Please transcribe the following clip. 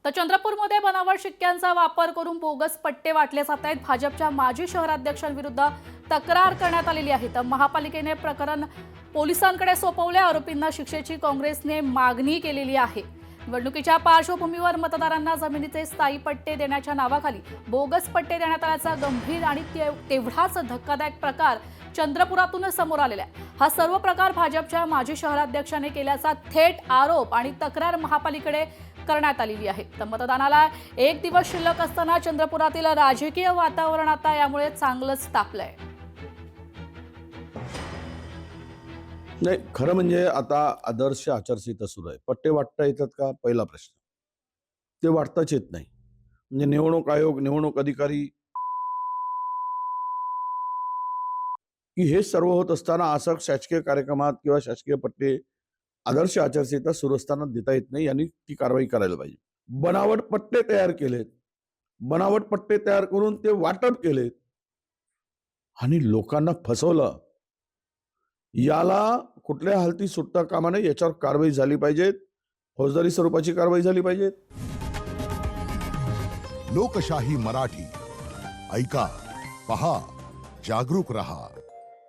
तर चंद्रपूरमध्ये बनावट शिक्क्यांचा वापर करून बोगस पट्टे वाटले जात आहेत। भाजपच्या माजी शहराध्यक्षांविरुद्ध तक्रार करण्यात आलेली आहे। तर महापालिकेने प्रकरण पोलिसांकडे सोपवले। आरोपींना शिक्षेची काँग्रेसने मागणी केलेली आहे। निवडणुकीच्या पार्श्वभूमीवर मतदारांना जमिनीचे स्थायी पट्टे देण्याच्या नावाखाली बोगस पट्टे देण्यात आल्याचा गंभीर आणि तेवढाच धक्कादायक प्रकार चंद्रपुरातून समोर आलेला आहे। हा सर्व प्रकार भाजपच्या माजी शहराध्यक्षाने केल्याचा थेट आरोप आणि तक्रार महापालिकेकडे करण्यात आलेली आहे। तर मतदानाला एक दिवस शिल्लक असताना चंद्रपुरातील राजकीय वातावरण आता यामुळे चांगलंच तापलंय। नाही, खरं म्हणजे आता आदर्श आचारसंहिता सुरू आहे। पट्टे वाटता येतात का, पहिला प्रश्न। ते वाटताच येत नाही। म्हणजे निवडणूक आयोग, निवडणूक अधिकारी की हे सर्व होत असताना असं शासकीय कार्यक्रमात किंवा शासकीय पट्टे आदर्श आचारसंहिता सुरू असताना देता येत नाही। यांनी ती कारवाई करायला पाहिजे। बनावट पट्टे तयार केलेत, बनावट पट्टे तयार करून ते वाटप केलेत आणि लोकांना फसवलं। याला कुठल्या हालती सुटता कामा नये, याच्यावर कारवाई झाली पाहिजे। फौजदारी स्वरूपाची कारवाई झाली पाहिजे। लोकशाही मराठी ऐका, पहा, जागरूक रहा।